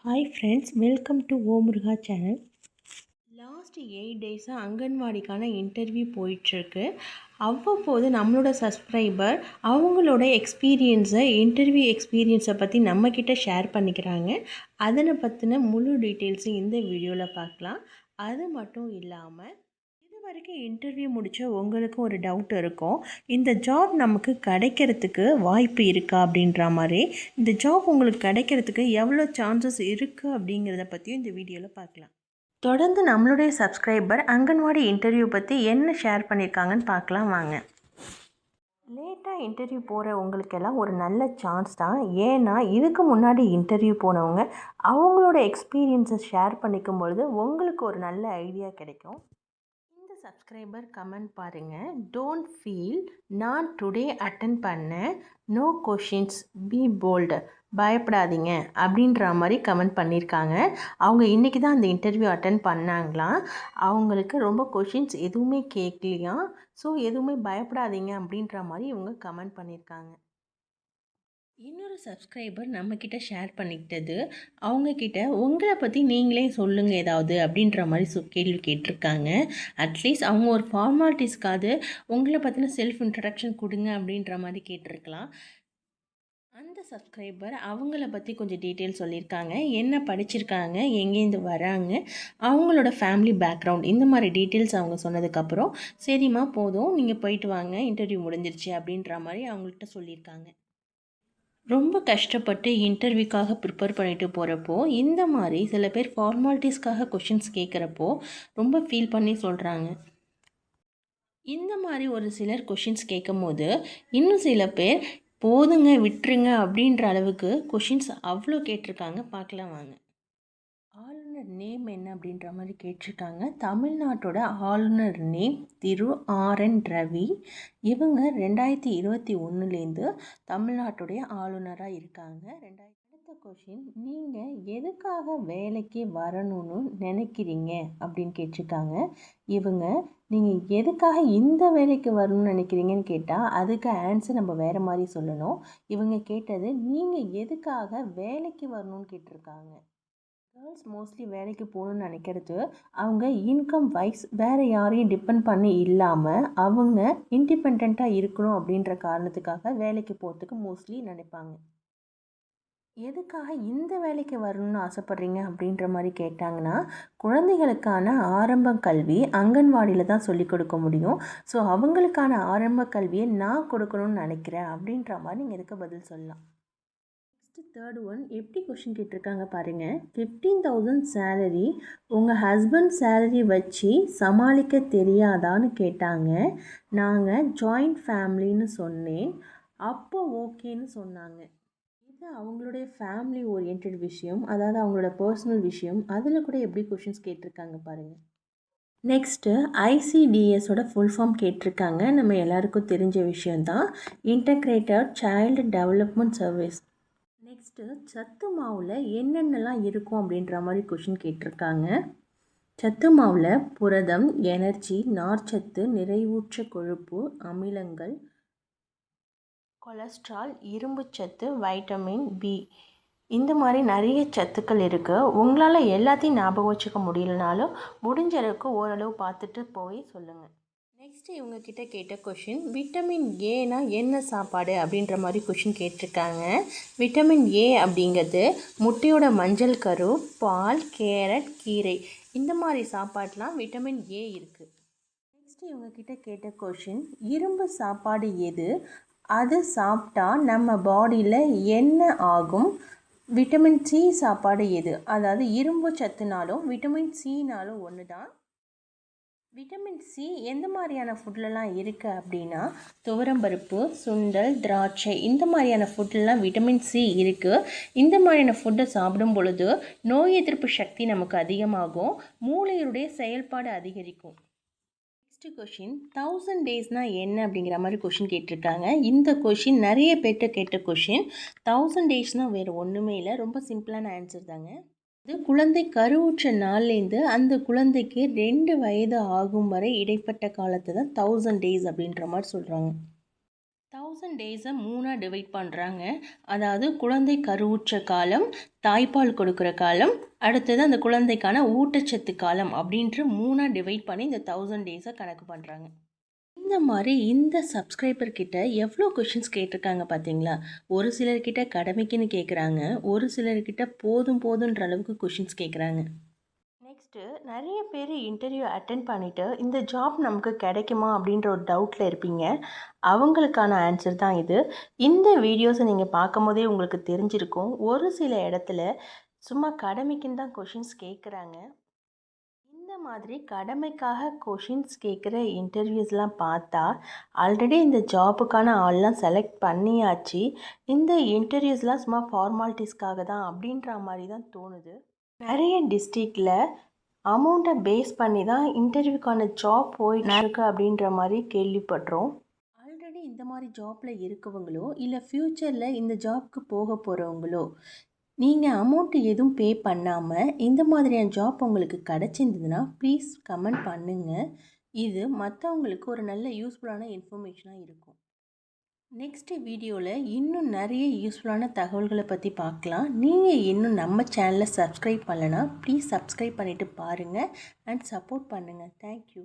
Hi friends, welcome to ஓ Muruga channel. Last 8 டேஸாக அங்கன்வாடிக்கான interview போயிட்டுருக்கு. அவ்வப்போது நம்மளோட சப்ஸ்கிரைபர் அவங்களோட இன்டர்வியூ எக்ஸ்பீரியன்ஸை பற்றி நம்மக்கிட்ட ஷேர் பண்ணிக்கிறாங்க. அதனை பற்றின முழு டீட்டெயில்ஸும் இந்த வீடியோவில் பார்க்கலாம். அது மட்டும் இல்லாமல் இது வரைக்கும் இன்டர்வியூ முடித்த உங்களுக்கு ஒரு டவுட் இருக்கும், இந்த ஜாப் நமக்கு கிடைக்கிறதுக்கு வாய்ப்பு இருக்கா அப்படின்ற மாதிரி. இந்த ஜாப் உங்களுக்கு கிடைக்கிறதுக்கு எவ்வளோ சான்சஸ் இருக்குது அப்படிங்கிறத பற்றியும் இந்த வீடியோவில் பார்க்கலாம். தொடர்ந்து நம்மளுடைய சப்ஸ்கிரைபர் அங்கன்வாடி இன்டர்வியூ பற்றி என்ன ஷேர் பண்ணியிருக்காங்கன்னு பார்க்கலாம் வாங்க. லேட்டாக இன்டர்வியூ போகிற உங்களுக்கெல்லாம் ஒரு நல்ல சான்ஸ் தான். ஏன்னா இதுக்கு முன்னாடி இன்டர்வியூ போனவங்க அவங்களோட எக்ஸ்பீரியன்ஸை ஷேர் பண்ணிக்கும் பொழுது உங்களுக்கு ஒரு நல்ல ஐடியா கிடைக்கும். இந்த சப்ஸ்கிரைபர் கமெண்ட் பாருங்கள். டோன்ட் ஃபீல், நான் டுடே அட்டன் பண்ணேன், நோ கொஷின்ஸ், பி போல்டு, பயப்படாதீங்க அப்படின்ற மாதிரி கமெண்ட் பண்ணியிருக்காங்க. அவங்க இன்றைக்கி தான் அந்த இன்டர்வியூ அட்டன் பண்ணாங்களாம். அவங்களுக்கு ரொம்ப கொஷின்ஸ் எதுவுமே கேட்கலையாம். ஸோ எதுவுமே பயப்படாதீங்க அப்படின்ற மாதிரி இவங்க கமெண்ட் பண்ணியிருக்காங்க. இன்னொரு சப்ஸ்கிரைபர் நம்மக்கிட்ட ஷேர் பண்ணிக்கிட்டது, அவங்கக்கிட்ட உங்களை பற்றி நீங்களே சொல்லுங்கள் ஏதாவது அப்படின்ற மாதிரி கேள்வி கேட்டிருக்காங்க. அட்லீஸ்ட் அவங்க ஒரு ஃபார்மாலிட்டிஸ்க்காவது உங்களை பற்றின செல்ஃப் இன்ட்ரடக்ஷன் கொடுங்க அப்படின்ற மாதிரி கேட்டிருக்கலாம். அந்த சப்ஸ்கிரைபர் அவங்கள பற்றி கொஞ்சம் டீட்டெயில் சொல்லியிருக்காங்க. என்ன படிச்சிருக்காங்க, எங்கேருந்து வராங்க, அவங்களோட ஃபேமிலி பேக்ரவுண்ட், இந்த மாதிரி டீட்டெயில்ஸ் அவங்க சொன்னதுக்கப்புறம் சரிம்மா போதும், நீங்கள் போயிட்டு வாங்க, இன்டர்வியூ முடிஞ்சிருச்சு அப்படின்ற மாதிரி அவங்கள்ட்ட சொல்லியிருக்காங்க. ரொம்ப கஷ்டப்பட்டு இன்டர்வியூக்காக ப்ரிப்பேர் பண்ணிட்டு போகிறப்போ இந்த மாதிரி சில பேர் ஃபார்மாலிட்டிஸ்க்காக கொஷின்ஸ் கேட்குறப்போ ரொம்ப ஃபீல் பண்ணி சொல்கிறாங்க. இந்த மாதிரி ஒரு சிலர் கொஷின்ஸ் கேட்கும் போது இன்னும் சில பேர் போதுங்க விட்டுருங்க அப்படின்ற அளவுக்கு கொஷின்ஸ் அவ்வளோ கேட்டிருக்காங்க. பார்க்கலாம் வாங்க. ஆளுநர் நேம் என்ன அப்படின்ற மாதிரி கேட்டிருக்காங்க. தமிழ்நாட்டோட ஆளுநர் நேம் திரு ஆர்.என். ரவி. இவங்க 2021லேருந்து தமிழ்நாட்டுடைய ஆளுநராக இருக்காங்க. அடுத்த கொஷின், நீங்கள் எதுக்காக வேலைக்கு வரணும்னு நினைக்கிறீங்க அப்படின்னு கேட்டிருக்காங்க. இவங்க நீங்கள் எதுக்காக இந்த வேலைக்கு வரணும்னு நினைக்கிறீங்கன்னு கேட்டால் அதுக்கு ஆன்சர் நம்ம வேறு மாதிரி சொல்லணும். இவங்க கேட்டது நீங்கள் எதுக்காக வேலைக்கு வரணும்னு கேட்டிருக்காங்க. கேர்ள்ஸ் மோஸ்ட்லி வேலைக்கு போகணுன்னு நினைக்கிறது அவங்க இன்கம் வைஸ் வேறு யாரையும் டிபெண்ட் பண்ணி இல்லாமல் அவங்க இண்டிபெண்ட்டாக இருக்கணும் அப்படின்ற காரணத்துக்காக வேலைக்கு போகிறதுக்கு மோஸ்ட்லி நினைப்பாங்க. எதுக்காக இந்த வேலைக்கு வரணும்னு ஆசைப்பட்றீங்க அப்படின்ற மாதிரி கேட்டாங்கன்னா, குழந்தைகளுக்கான ஆரம்ப கல்வி அங்கன்வாடியில் தான் சொல்லிக் கொடுக்க முடியும். ஸோ அவங்களுக்கான ஆரம்ப கல்வியை நான் கொடுக்கணும்னு நினைக்கிறேன் அப்படின்ற மாதிரி நீங்கள் எதுக்கு பதில் சொல்லலாம். தேர்ட் ஒன், எப்படி கொஷின் கேட்டிருக்காங்க பாருங்கள். 15,000 சேலரி உங்கள் ஹஸ்பண்ட் சேலரி வச்சு சமாளிக்க தெரியாதான்னு கேட்டாங்க. நாங்கள் ஜாயிண்ட் ஃபேமிலின்னு சொன்னேன், அப்போ ஓகேன்னு சொன்னாங்க. இது அவங்களுடைய ஃபேமிலி ஓரியன்ட் விஷயம், அதாவது அவங்களோட பர்சனல் விஷயம். அதில் கூட எப்படி கொஷின்ஸ் கேட்டிருக்காங்க பாருங்கள். நெக்ஸ்ட்டு ஐசிடிஎஸோட ஃபுல் ஃபார்ம் கேட்டிருக்காங்க. நம்ம எல்லாருக்கும் தெரிஞ்ச விஷயந்தான், integrated child development service. Next சத்து மாவில் என்னென்னலாம் இருக்கும் அப்படின்ற மாதிரி கொஷின் கேட்டிருக்காங்க. சத்து மாவில் புரதம், எனர்ஜி, நார்ச்சத்து, நிறைவுற்ற கொழுப்பு, அமிலங்கள், கொலஸ்ட்ரால், இரும்புச்சத்து, வைட்டமின் பி, இந்த மாதிரி நிறைய சத்துக்கள் இருக்குது. உங்களால் எல்லாத்தையும் ஞாபகம் வச்சுக்க முடியலனாலும் முடிஞ்ச அளவுக்கு ஓரளவு பார்த்துட்டு போய் சொல்லுங்கள். நெக்ஸ்ட்டு இவங்கக்கிட்ட கேட்ட கொஷின், விட்டமின் ஏனா என்ன சாப்பாடு அப்படின்ற மாதிரி கொஷின் கேட்டிருக்காங்க. விட்டமின் ஏ அப்படிங்கிறது முட்டையோட மஞ்சள் கரு, பால், கேரட், கீரை, இந்த மாதிரி சாப்பாடெலாம் விட்டமின் ஏ இருக்குது. நெக்ஸ்ட்டு இவங்கக்கிட்ட கேட்ட கொஷின், இரும்பு சாப்பாடு எது, அது சாப்பிட்டா நம்ம பாடியில் என்ன ஆகும், விட்டமின் சி சாப்பாடு எது, அதாவது இரும்பு சத்துனாலும் விட்டமின் சினாலும் ஒன்று தான். விட்டமின் சி எந்த மாதிரியான ஃபுட்லலாம் இருக்குது அப்படின்னா, துவரம்பருப்பு, சுண்டல், திராட்சை, இந்த மாதிரியான ஃபுட்லலாம் விட்டமின் சி இருக்குது. இந்த மாதிரியான ஃபுட்டை சாப்பிடும் பொழுது நோய் எதிர்ப்பு சக்தி நமக்கு அதிகமாகும், மூளையுடைய செயல்பாடு அதிகரிக்கும். நெக்ஸ்ட் கொஷின், 1000 டேஸ்னால் என்ன அப்படிங்கிற மாதிரி கொஷின் கேட்டிருக்காங்க. இந்த கொஷின் நிறைய பேர்கிட்ட கேட்ட கொஷின். 1000 டேஸ்னால் வேறு ஒன்றுமே இல்லை, ரொம்ப சிம்பிளான ஆன்சர் தாங்க. இது குழந்தை கருவுற்ற நாள்லேருந்து அந்த குழந்தைக்கு 2 வயது ஆகும் வரை இடைப்பட்ட காலத்தை தான் 1000 டேஸ் அப்படின்ற மாதிரி சொல்கிறாங்க. 1000 டேஸை 3ஆக டிவைட் பண்ணுறாங்க. அதாவது குழந்தை கருவுற்ற காலம், தாய்ப்பால் கொடுக்குற காலம், அடுத்தது அந்த குழந்தைக்கான ஊட்டச்சத்து காலம் அப்படின்ற 3ஆக டிவைட் பண்ணி இந்த 1000 டேஸை கணக்கு பண்ணுறாங்க. இந்த மாதிரி இந்த சப்ஸ்கிரைபர் கிட்ட எவ்வளோ கொஷின்ஸ் கேட்டிருக்காங்க பார்த்தீங்களா? ஒரு சிலர்கிட்ட கடமைக்குன்னு கேட்குறாங்க, ஒரு சிலர்கிட்ட போதும் போதுன்ற அளவுக்கு கொஷின்ஸ் கேட்குறாங்க. நெக்ஸ்ட்டு நிறைய பேர் இன்டர்வியூ அட்டென்ட் பண்ணிவிட்டு இந்த ஜாப் நமக்கு கிடைக்குமா அப்படின்ற ஒரு டவுட்டில் இருப்பீங்க. அவங்களுக்கான ஆன்சர் தான் இது. இந்த வீடியோஸை நீங்கள் பார்க்கும் போதே உங்களுக்கு தெரிஞ்சிருக்கும், ஒரு சில இடத்துல சும்மா கடமைக்குன்னு தான் கொஷின்ஸ் கேட்குறாங்க. இந்த மாதிரி கடமைக்காக கொஷின்ஸ் கேட்குற இன்டர்வியூஸ்லாம் பார்த்தா ஆல்ரெடி இந்த ஜாபுக்கான ஆள்லாம் செலக்ட் பண்ணியாச்சு. இந்த இன்டர்வியூஸ்லாம் சும்மா ஃபார்மாலிட்டிஸ்க்காக தான் அப்படின்ற மாதிரி தான் தோணுது. நிறைய டிஸ்ட்ரிக்டில் அமௌண்ட்டை பேஸ் பண்ணி தான் இன்டர்வியூக்கான ஜாப் போயிட்டுருக்கு அப்படின்ற மாதிரி கேள்விப்படுறோம். ஆல்ரெடி இந்த மாதிரி ஜாப்பில் இருக்கவங்களோ இல்லை ஃப்யூச்சரில் இந்த ஜாப்க்கு போக போகிறவங்களோ நீங்கள் அமௌண்ட்டு எதுவும் பே பண்ணாமல் இந்த மாதிரியான ஜாப் உங்களுக்கு கிடச்சிருந்ததுன்னா ப்ளீஸ் கமெண்ட் பண்ணுங்கள். இது மற்றவங்களுக்கு ஒரு நல்ல யூஸ்ஃபுல்லான இன்ஃபர்மேஷனாக இருக்கும். நெக்ஸ்ட் வீடியோவில் இன்னும் நிறைய யூஸ்ஃபுல்லான தகவல்களை பற்றி பார்க்கலாம். நீங்கள் இன்னும் நம்ம சேனலை சப்ஸ்கிரைப் பண்ணலைன்னா ப்ளீஸ் சப்ஸ்கிரைப் பண்ணிவிட்டு பாருங்கள் அண்ட் சப்போர்ட் பண்ணுங்கள். தேங்க்யூ.